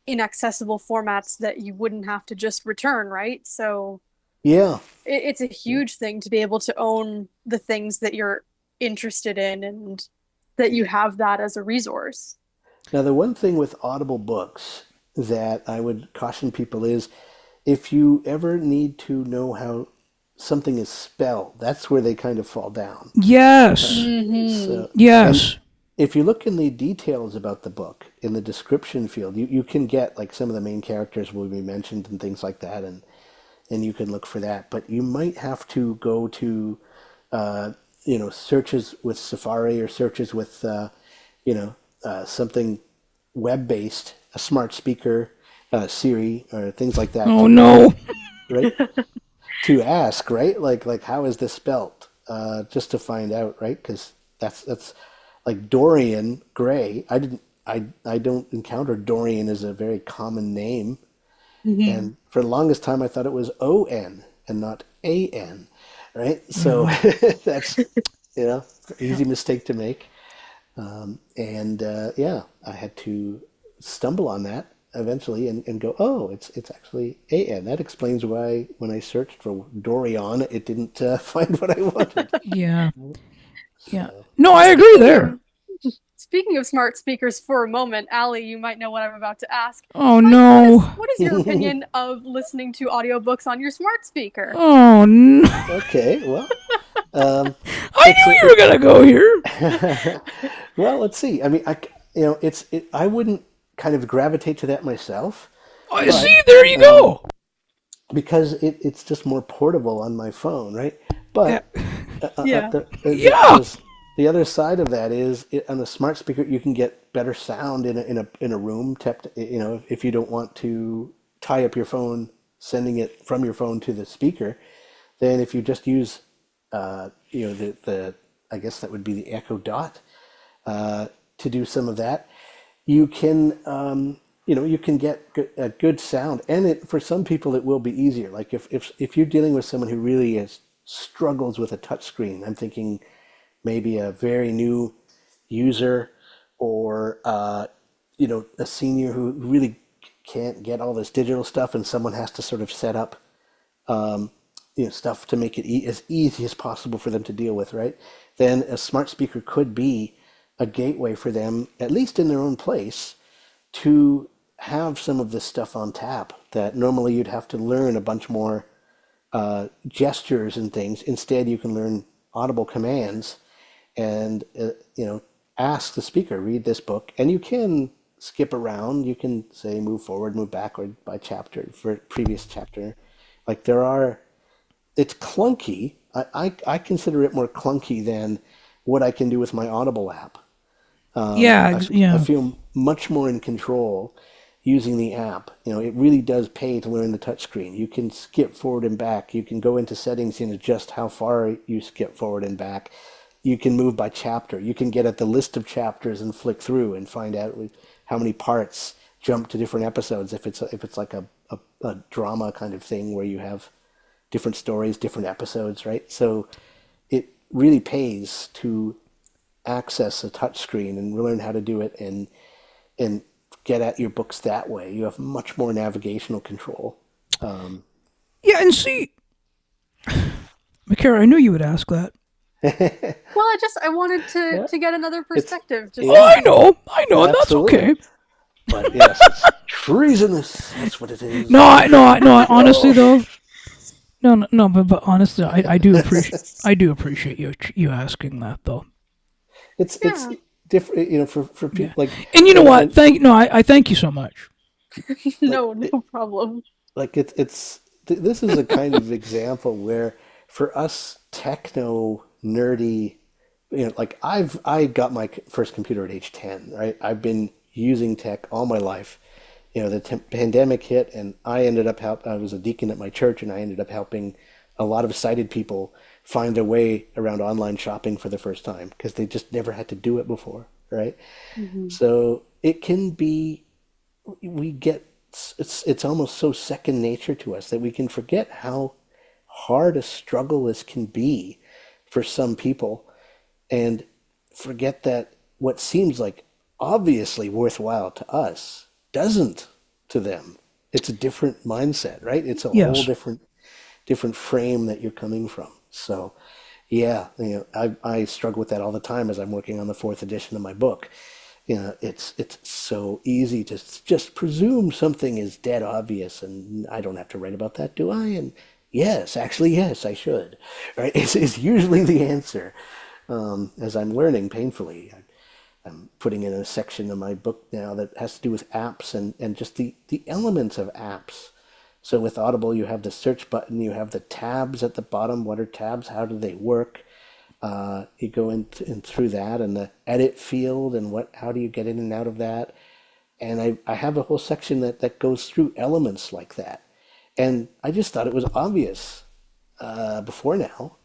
in accessible formats that you wouldn't have to just return, right? So Yeah. it's a huge thing to be able to own the things that you're interested in and that you have that as a resource. Now, the one thing with Audible books that I would caution people is, if you ever need to know how something is spelled, that's where they kind of fall down. Yes. So, and Yes. if you look in the details about the book, in the description field, you can get like some of the main characters will be mentioned and things like that, and you can look for that. But you might have to go to, searches with Safari, or searches with, something web-based, a smart speaker, Siri, or things like that, Oh no. right? To ask, right? Like how is this spelt? Just to find out, right? Because that's like Dorian Gray. I don't encounter Dorian as a very common name, and for the longest time I thought it was O-N and not A-N, right? So that's easy mistake to make. And yeah, I had to stumble on that eventually, and go, oh, it's actually A-N. That explains why when I searched for Dorian, it didn't find what I wanted. Yeah. Yeah. So, No, I agree there. Speaking of smart speakers for a moment, Allie, you might know what I'm about to ask. Oh Mike, no. what is your opinion of listening to audiobooks on your smart speaker? Oh no. okay, well, um, I knew you were gonna go here. well, let's see. I mean, I wouldn't kind of gravitate to that myself, I but see. There you go. because it's just more portable on my phone, right? Yeah. But Yeah. Yeah. the other side of that is, on a smart speaker you can get better sound in a room. If you don't want to tie up your phone, sending it from your phone to the speaker, then if you just use the I guess that would be the Echo Dot, to do some of that, you can you can get a good sound, and for some people it will be easier. Like if you're dealing with someone who really struggles with a touchscreen, I'm thinking maybe a very new user, or a senior who really can't get all this digital stuff, and someone has to sort of set up stuff to make it as easy as possible for them to deal with, right? Then a smart speaker could be a gateway for them, at least in their own place, to have some of this stuff on tap that normally you'd have to learn a bunch more gestures and things. Instead, you can learn audible commands and ask the speaker, read this book, and you can skip around. You can say move forward, move backward by chapter for previous chapter. Like there are, it's clunky. I consider it more clunky than what I can do with my Audible app. Yeah, I yeah. feel much more in control using the app. It really does pay to learn the touchscreen. You can skip forward and back. You can go into settings and adjust how far you skip forward and back. You can move by chapter. You can get at the list of chapters and flick through and find out how many parts jump to different episodes. If it's like a drama kind of thing where you have different stories, different episodes, right? So it really pays to access a touchscreen and learn how to do it and get at your books that way. You have much more navigational control. Yeah, and see, McCara, I knew you would ask that. Well, I wanted to Yeah, to get another it's perspective just Oh, to yeah, see. I know, and that's absolutely. okay. But yes, it's treasonous. That's what it is. No, honestly Oh, though, no, but honestly, I do appreciate you asking that though. it's Yeah. different. For Yeah, people like and you know what? and I thank you so much. like No problem. this is a kind of example where for us techno nerdy, like I got my first computer at age 10, right? I've been using tech all my life. The pandemic hit, and I was a deacon at my church, and I ended up helping a lot of sighted people find their way around online shopping for the first time because they just never had to do it before, right? Hmm. So it can be, we get, it's almost so second nature to us that we can forget how hard a struggle this can be for some people and forget that what seems like obviously worthwhile to us doesn't to them. It's a different mindset, right? It's a whole Yes. different frame that you're coming from. So, yeah, I struggle with that all the time as I'm working on the fourth edition of my book. It's so easy to just presume something is dead obvious, and I don't have to write about that, do I? And yes, actually, yes, I should. Right? It's usually the answer. As I'm learning painfully, I'm putting in a section of my book now that has to do with apps and just the elements of apps. So with Audible, you have the search button, you have the tabs at the bottom. What are tabs? How do they work? You go in through that and the edit field and how do you get in and out of that? And I have a whole section that goes through elements like that. And I just thought it was obvious before now,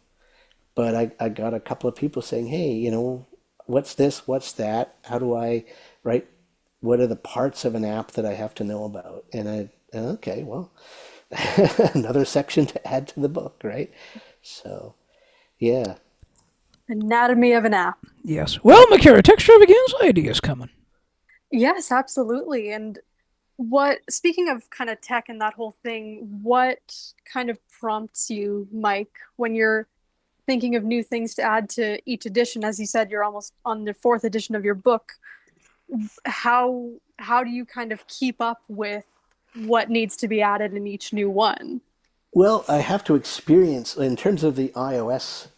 but I got a couple of people saying, hey, what's this? What's that? How do I, right? What are the parts of an app that I have to know about? Okay, well, another section to add to the book, right? So, yeah. Anatomy of an app. Yes. Well, McCara, tech extravaganza ideas coming. Yes, absolutely. And speaking of kind of tech and that whole thing, what kind of prompts you, Mike, when you're thinking of new things to add to each edition? As you said, you're almost on the fourth edition of your book. How do you kind of keep up with what needs to be added in each new one? Well, I have to experience, in terms of the iOS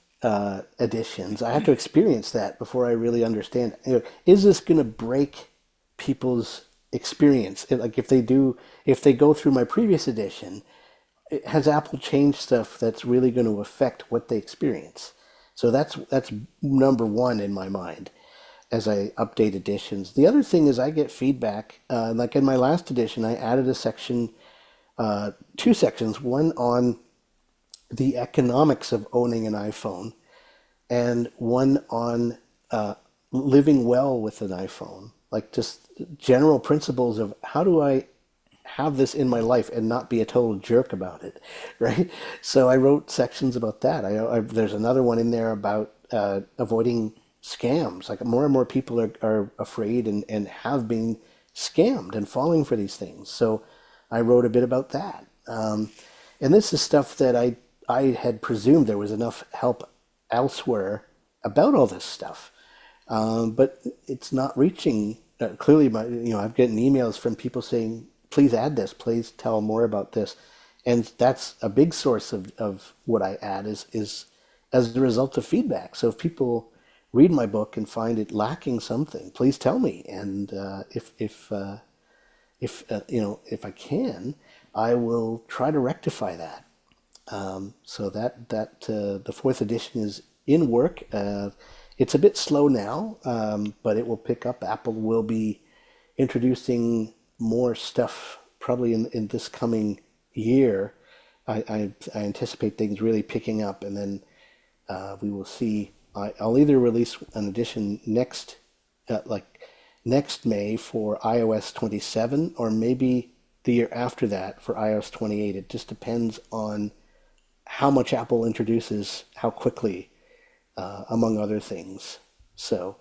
editions, I have to experience that before I really understand it. Is this going to break people's experience? Like if they go through my previous edition, has Apple changed stuff that's really going to affect what they experience? So that's number one in my mind as I update editions. The other thing is I get feedback. Like in my last edition, I added a section, two sections, one on the economics of owning an iPhone, and one on living well with an iPhone, like just general principles of how do I have this in my life and not be a total jerk about it, right? So I wrote sections about that. There's another one in there about avoiding scams. Like more and more people are afraid and have been scammed and falling for these things. So I wrote a bit about that. And this is stuff that I had presumed there was enough help elsewhere about all this stuff, but it's not reaching. Clearly, I'm getting emails from people saying, "Please add this. Please tell more about this," and that's a big source of what I add is as a result of feedback. So if people read my book and find it lacking something, please tell me. And if I can, I will try to rectify that. So the fourth edition is in work. It's a bit slow now, but it will pick up. Apple will be introducing more stuff probably in this coming year. I anticipate things really picking up, and then we will see. I'll either release an edition next May for iOS 27, or maybe the year after that for iOS 28. It just depends on how much Apple introduces, how quickly, among other things. So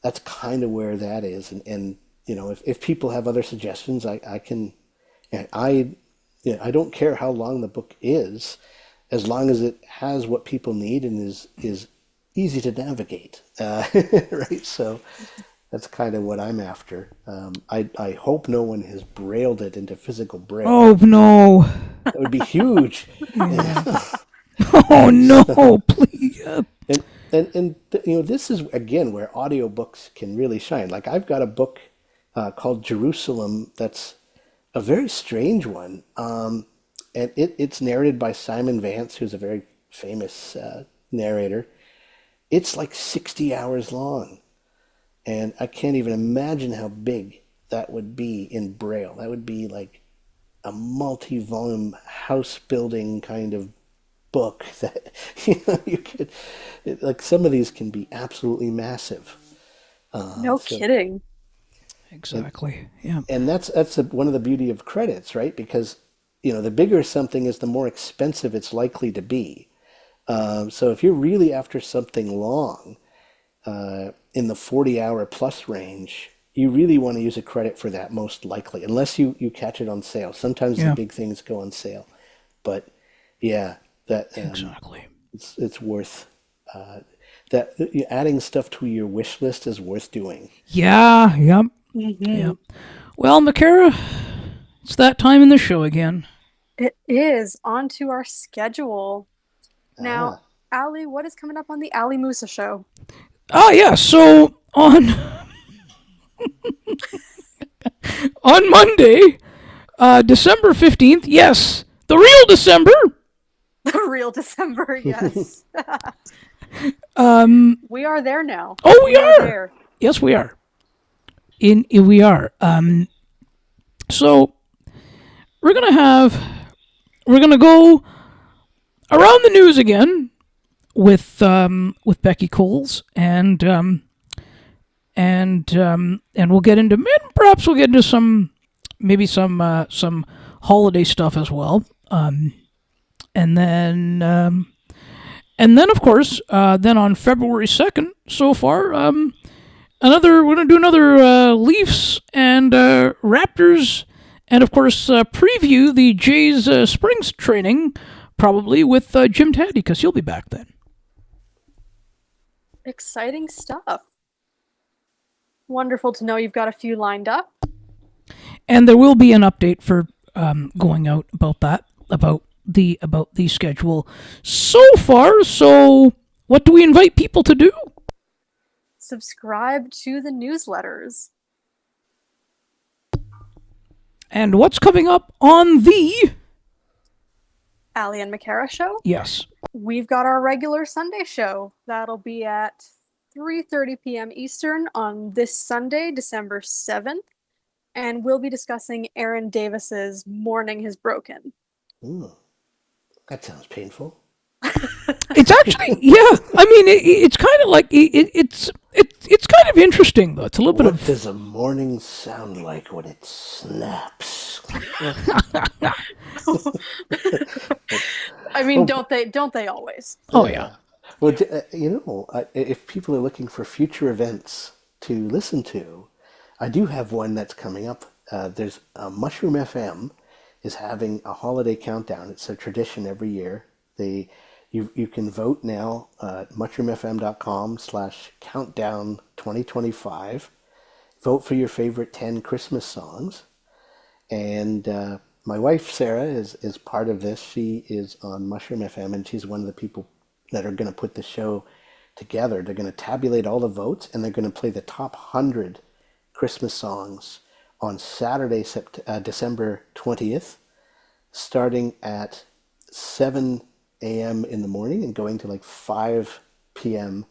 that's kind of where that is. And if people have other suggestions, I can, and I don't care how long the book is, as long as it has what people need and is easy to navigate, right? So that's kind of what I'm after. I hope no one has brailled it into physical braille. Oh no! That would be huge. Oh no! Please. And this is again where audiobooks can really shine. Like I've got a book called Jerusalem that's a very strange one, and it's narrated by Simon Vance, who's a very famous narrator. It's like 60 hours long, and I can't even imagine how big that would be in Braille. That would be like a multi-volume house-building kind of book that you could, like some of these can be absolutely massive. No kidding. Exactly. Yeah. And that's one of the beauty of credits, right? Because the bigger something is, the more expensive it's likely to be. So if you're really after something long, in the 40-hour plus range, you really want to use a credit for that, most likely, unless you catch it on sale. Sometimes the big things go on sale, but yeah, that Exactly. it's worth that. Adding stuff to your wish list is worth doing. Yeah. Yep. Yep. Well, Makara, it's that time in the show again. It is on to our schedule. Now, Ali, what is coming up on the Ali Musa show? Oh yeah. So on on Monday, December 15th. Yes, the real December. The real December, yes. We are there now. Oh, we are. There. Yes, we are. We are. So we're gonna go around the news again with Becky Coles, and we'll get into, perhaps we'll get into some holiday stuff as well. And then of course, then on February 2nd, so far, we're gonna do another Leafs and Raptors, and of course preview the Jays Springs training, probably with Jim Taddy, because he'll be back then. Exciting stuff. Wonderful to know you've got a few lined up. And there will be an update for going out about that, about the schedule so far. So what do we invite people to do? Subscribe to the newsletters. And what's coming up on the Ali and Makara show? Yes. We've got our regular Sunday show. That'll be at 3:30 p.m. Eastern on this Sunday, December 7th. And we'll be discussing Aaron Davis's Morning Has Broken. Ooh, that sounds painful. It's actually, yeah. I mean, it's kind of like it's kind of interesting though. It's a little bit of. What does a morning sound like when it snaps? I mean, don't they always? Oh yeah. Well, if people are looking for future events to listen to, I do have one that's coming up. There's Mushroom FM is having a holiday countdown. It's a tradition every year. You can vote now at mushroomfm.com/countdown2025. Vote for your favorite 10 Christmas songs. And my wife Sarah is part of this. She is on Mushroom FM, and she's one of the people that are going to put the show together. They're going to tabulate all the votes, and they're going to play the top 100 Christmas songs on Saturday, December 20th, starting at 7 a.m. in the morning and going to like 5 p.m.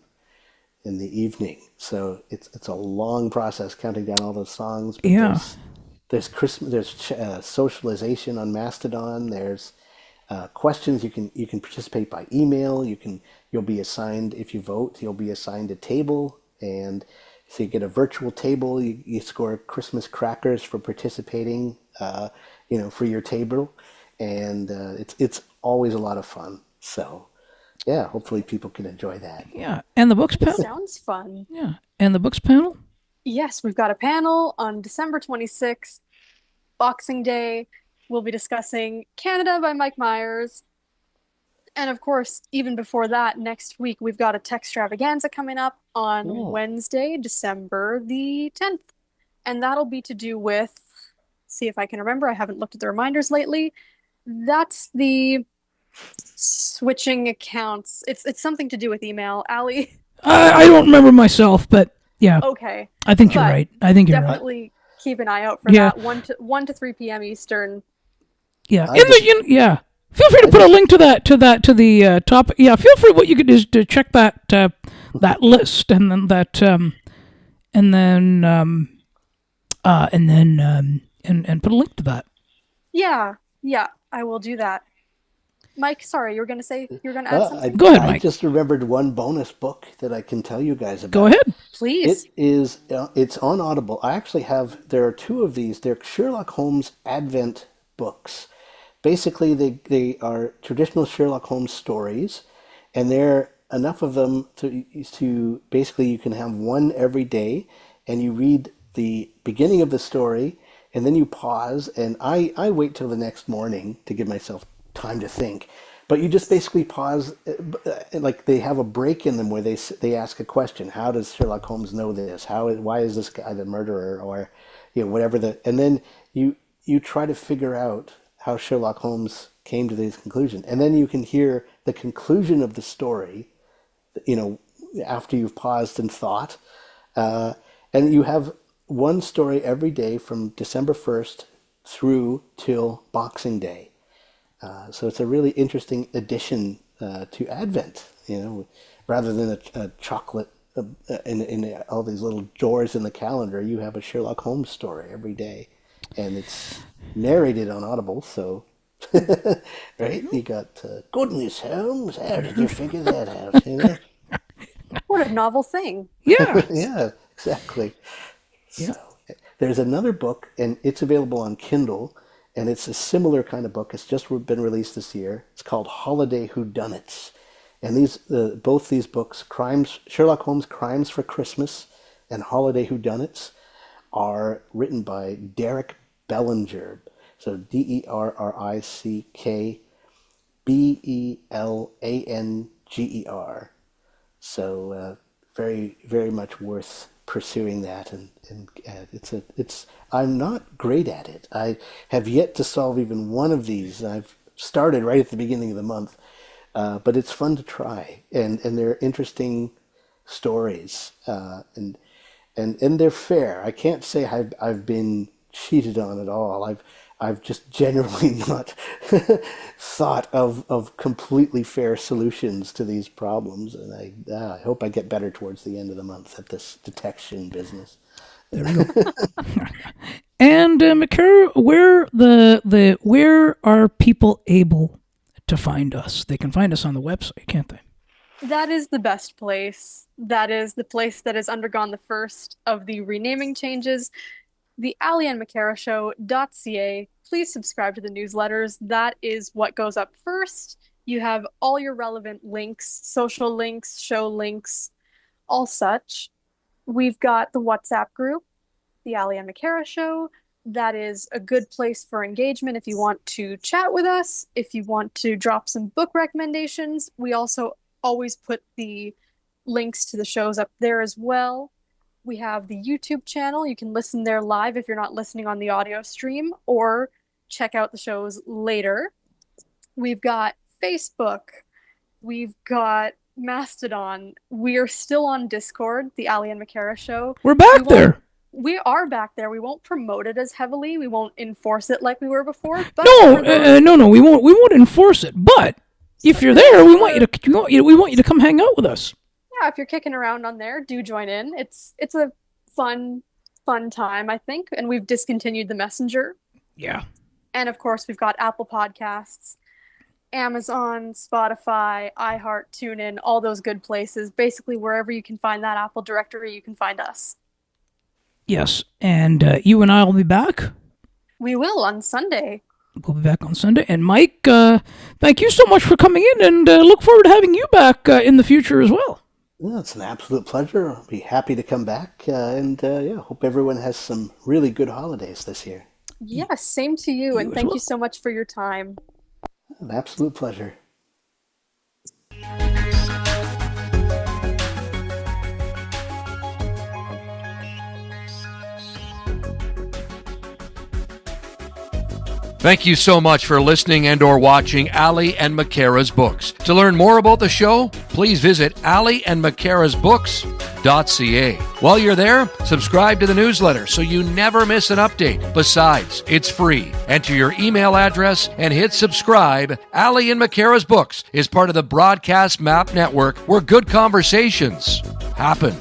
in the evening. So it's a long process counting down all those songs. But Yeah. there's Christmas, there's socialization on Mastodon. There's questions. You can participate by email. You'll be assigned, if you vote, you'll be assigned a table, and so you get a virtual table. You score Christmas crackers for participating. For your table, and it's always a lot of fun. So yeah, hopefully people can enjoy that. Yeah. And the books panel. Sounds fun. Yeah. And the books panel. Yes, we've got a panel on December 26th, Boxing Day. We'll be discussing Canada by Mike Myers. And of course, even before that, next week, we've got a Textravaganza coming up on Wednesday, December the 10th. And that'll be to do with, see if I can remember, I haven't looked at the reminders lately. That's the switching accounts. It's something to do with email. Allie? I don't remember myself, but yeah. Okay. I think you're right. I think you're right. Definitely keep an eye out for that. 1 to 3 p.m. Eastern. Yeah. Feel free to put a link to the top. Yeah. Feel free. What you could do is to check that that list, and then and put a link to that. Yeah, I will do that. Mike, sorry, you were going to add something? Go ahead, Mike. I just remembered one bonus book that I can tell you guys about. Go ahead. Please. It's on Audible. There are two of these. They're Sherlock Holmes Advent books. Basically, they are traditional Sherlock Holmes stories, and there are enough of them to basically you can have one every day, and you read the beginning of the story, and then you pause, and I wait till the next morning to give myself time to think. But you just basically pause, like they have a break in them where they ask a question. How does Sherlock Holmes know this? Why is this guy the murderer? Or whatever and then you try to figure out how Sherlock Holmes came to this conclusion. And then you can hear the conclusion of the story, after you've paused and thought. And you have one story every day from December 1st through till Boxing Day. So it's a really interesting addition to Advent, rather than a chocolate in all these little drawers in the calendar. You have a Sherlock Holmes story every day, and it's narrated on Audible. So, right? You got goodness, Holmes. How did you figure that out? What a novel thing. Yeah. Yeah, exactly. So, there's another book, and it's available on Kindle. And it's a similar kind of book. It's just been released this year. It's called Holiday Whodunits. And both these books, Sherlock Holmes Crimes for Christmas and Holiday Whodunits, are written by Derek Bellinger. So DerikBellanger. So very, very much worth pursuing that, and I'm not great at it. I have yet to solve even one of these. I've started right at the beginning of the month, but it's fun to try, and they're interesting stories, and they're fair. I can't say I've been cheated on at all. I've just generally not thought of completely fair solutions to these problems, and I hope I get better towards the end of the month at this detection business. There we go. And McCara, where are people able to find us? They can find us on the website, can't they? That is the best place. That is the place that has undergone the first of the renaming changes. The AllieAnnMcCara.ca. Please subscribe to the newsletters. That is what goes up first. You have all your relevant links, social links, show links, all such. We've got the WhatsApp group, the Allie and McCara Show. That is a good place for engagement if you want to chat with us, if you want to drop some book recommendations. We also always put the links to the shows up there as well. We have the YouTube channel. You can listen there live if you're not listening on the audio stream, or check out the shows later. We've got Facebook. We've got Mastodon. We are still on Discord, the Ali and McKara Show. We're back there. We are back there. We won't promote it as heavily. We won't enforce it like we were before. But No. We won't enforce it. But if you're there, we want you to come hang out with us. Yeah, if you're kicking around on there, do join in. It's a fun time, I think. And we've discontinued the Messenger. Yeah. And of course, we've got Apple Podcasts, Amazon, Spotify, iHeart, TuneIn, all those good places. Basically, wherever you can find that Apple directory, you can find us. Yes, and you and I will be back. We will on Sunday. We'll be back on Sunday. And Mike, thank you so much for coming in, and look forward to having you back in the future as well. Well, it's an absolute pleasure. I'll be happy to come back, and hope everyone has some really good holidays this year. Yeah, same to you, and thank well. you so much for your time. An absolute pleasure. Thank you so much for listening and or watching Ali and McKara's Books. To learn more about the show, please visit aliandmccarasbooks.ca. While you're there, subscribe to the newsletter so you never miss an update. Besides, it's free. Enter your email address and hit subscribe. Ali and McKara's Books is part of the Broadcast Map Network, where good conversations happen.